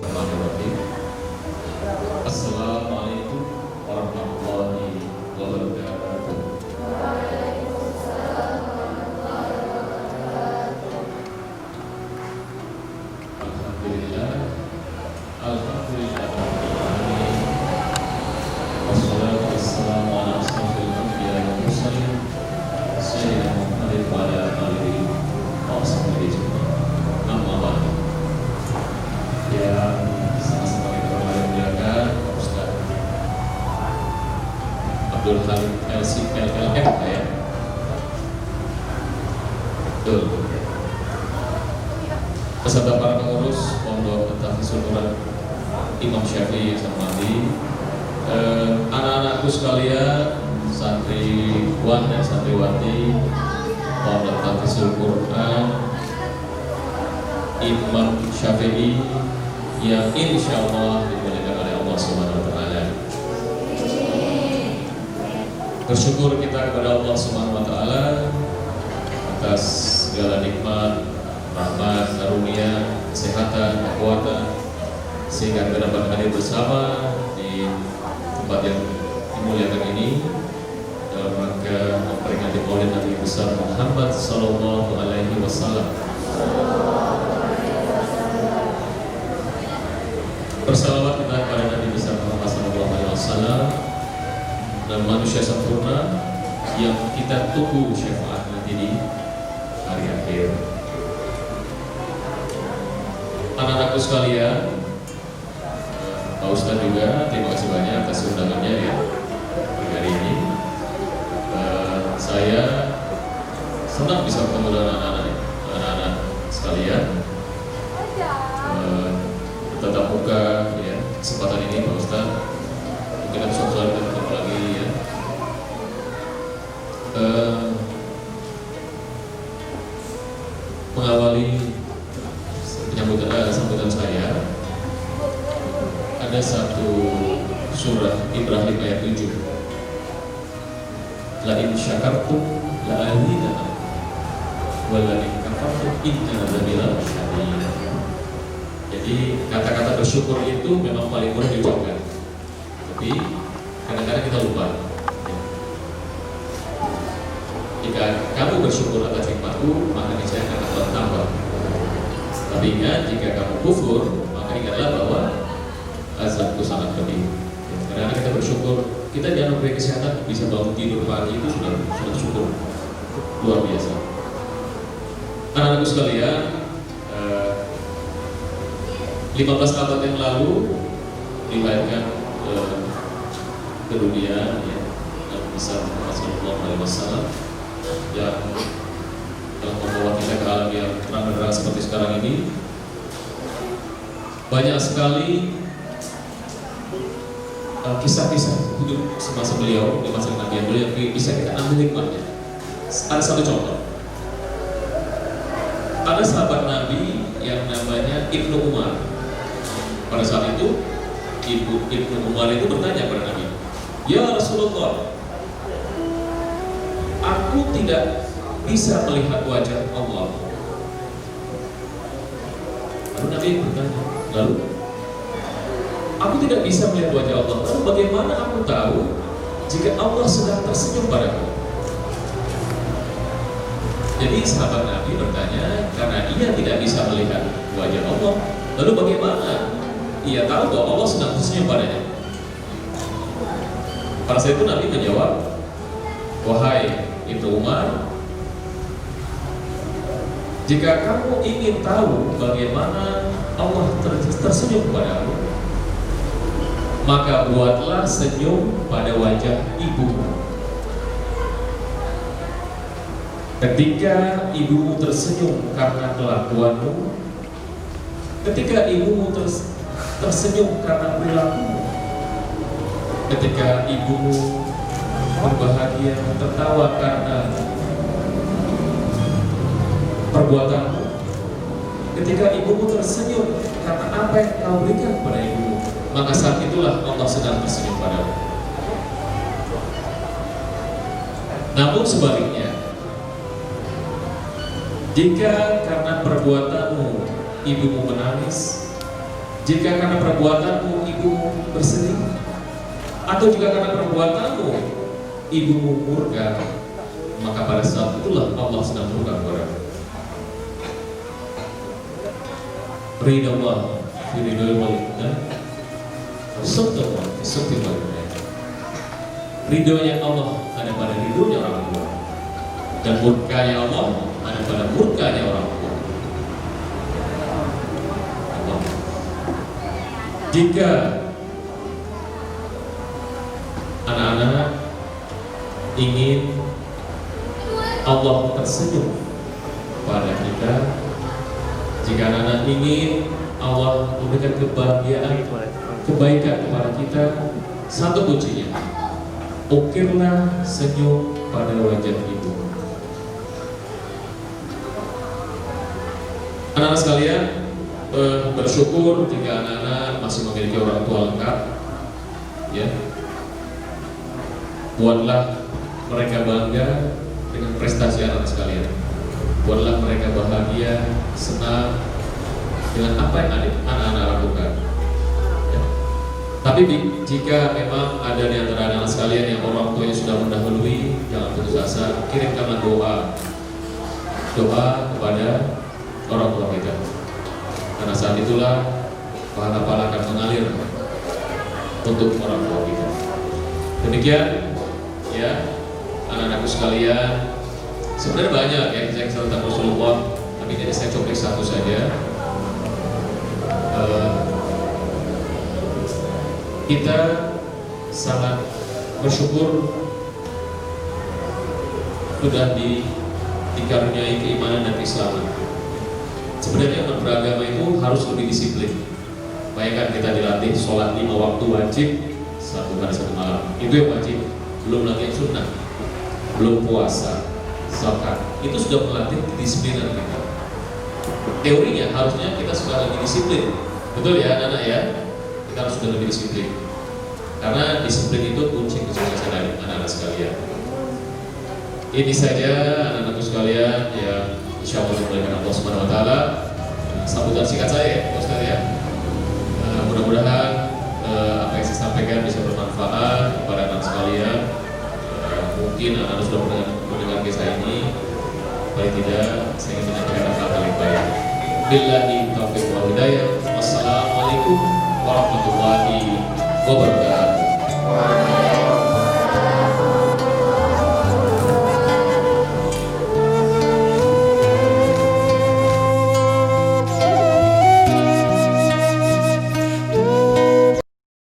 Assalamualaikum warahmatullahi wabarakatuh. Alhamdulillah, alhamdulillah. Wassalatu wassalamu ala asyrofil anbiya'i wal mursalin sayyidina Muhammadin wa ala alihi wa sahbihi ajma'in. Amma ba'du. Ya, sama-sama kita muliakan Ustaz Abdul Halim LCLLF ya. Betul. Beserta para pengurus Pondok Tahfidzul Quran Imam Syafi'i Sarmadi, anak-anakku sekalian, santriwan dan santriwati Pondok Tahfidzul Quran Imam Syafi'i yang insya Allah dimuliakan oleh Allah Subhanahu Wa Taala. Bersyukur kita kepada Allah Subhanahu Wa Taala atas segala nikmat, rahmat, karunia, kesehatan, kekuatan, sehingga kita dapat hadir bersama di tempat yang dimuliakan ini dalam rangka memperingati Maulid Nabi besar Muhammad Sallallahu Alaihi Wasallam. Bersalawat kita kepada Nabi besar Muhammad Sallallahu Alaihi Wasallam dan manusia sempurna yang kita tunggu syafaat nanti di hari akhir. Anak-anakku sekalian, Pak Ustadz juga terima kasih banyak atas undangannya ya hari ini. Saya senang bisa bertemu dengan anak-anak sekalian. Tetap muka ya kesempatan ini Pak Ustadz, mungkin suatu saat kita ketemu lagi ya. Mengawali sambutan saya, ada satu surah Ibrahim ayat 7. La in syakartum la azidannakum wa la in kafartum inna adzabi lasyadid. Jadi kata-kata bersyukur itu memang paling mudah diucapkan, tapi kadang-kadang kita lupa. Jika kamu bersyukur atas nikmatku, maka niscaya akan bertambah. Tapi ingat, jika kamu kufur, maka ingatlah bahwa azabku sangat pedih. Karena kita bersyukur, kita dianugerahi kesehatan, bisa bangun tidur pagi itu sudah syukur luar biasa. Anak-anakku sekalian, 15 abad yang lalu dilahirkan ke dunia ya, Nabi besar Muhammad Sallallahu Alaihi Wasallam yang telah membawa kita ke alam yang terang benderang seperti sekarang ini. Banyak sekali kisah-kisah hidup semasa beliau, di masa Nabi beliau yang bisa kita ambil hikmahnya. Ada satu contoh. Ada sahabat Nabi yang namanya Ibnu Umar. Pada saat itu Ibnu Umar itu bertanya kepada Nabi, "Ya Rasulullah, aku tidak bisa melihat wajah Allah." Lalu Nabi bertanya, "Lalu aku tidak bisa melihat wajah Allah, lalu bagaimana aku tahu jika Allah sedang tersenyum padaku?" Jadi sahabat Nabi bertanya, karena ia tidak bisa melihat wajah Allah, lalu bagaimana ia tahu bahwa Allah sedang tersenyum padanya? Pada saat itu Nabi menjawab, "Wahai Ibnu Umar, jika kamu ingin tahu bagaimana Allah tersenyum padamu, maka buatlah senyum pada wajah ibumu. Ketika ibumu tersenyum karena kelakuanmu, ketika ibumu tersenyum karena perilakumu, ketika ibumu berbahagia tertawa karena perbuatanmu, ketika ibumu tersenyum karena apa yang kau berikan kepada ibumu, maka saat itulah Allah sedang tersenyum padamu. Namun sebaliknya, jika karena perbuatanmu ibumu menangis, Jika karena perbuatanmu ibumu bersedih, atau jika karena perbuatanmu ibumu murka, maka pada saat itulah Allah sedang murka kepadamu. Ridha Allah fi ridhal walidayni, sabda Allah fi sabdi walidayni. Ridhonya Allah ada pada ridhonya orang tua, dan murkanya Allah ada pada murkanya orang tua. Jika anak-anak ingin Allah tersenyum pada kita, jika anak-anak ingin Allah memberikan kebahagiaan, kebaikan kepada kita, satu kuncinya, ukirlah senyum pada wajah ibu. Anak-anak sekalian, bersyukur jika anak-anak masih memiliki orang tua lengkap, ya. Buatlah mereka bangga dengan prestasi anak sekalian. Buatlah mereka bahagia, senang dengan apa yang anak-anak lakukan. Ya. Tapi jika memang ada di antara anak sekalian yang orang tuanya sudah mendahului, jangan putus asa, kirimkanlah doa kepada orang tua kita. Karena saat itulah pahala-pahala akan mengalir untuk orang tua kita. Demikian, ya, anak-anakku sekalian. Sebenarnya banyak ya kisah tentang Rasulullah, tapi jadi saya coplik satu saja. Kita sangat bersyukur sudah dikaruniai keimanan dan keislaman. Sebenarnya beragama itu harus lebih disiplin. Bayangkan kita dilatih sholat 5 waktu wajib, 1 hari 1 malam. Itu yang wajib, belum lagi yang sunnah, belum puasa, zakat. Itu sudah melatih kedisiplinan kita. Teorinya harusnya kita sudah lebih disiplin. Betul ya anak-anak ya? Kita harus sudah lebih disiplin. Karena disiplin itu kunci kesuksesan dari anak-anak sekalian. Ini saja anak-anakku sekalian yang insya Allah dimuliakan Allah Subhanahu Wa Taala. Sambutan singkat saya ya, Ustaz ya. Mudah-mudahan apa yang saya sampaikan bisa bermanfaat kepada anak sekalian. Mungkin anak-anak sudah mendengar kisah ini, paling tidak saya ingin menyampaikan hal-hal yang baik. Billahi taufiq wal hidayah. Wassalamualaikum warahmatullahi wabarakatuh.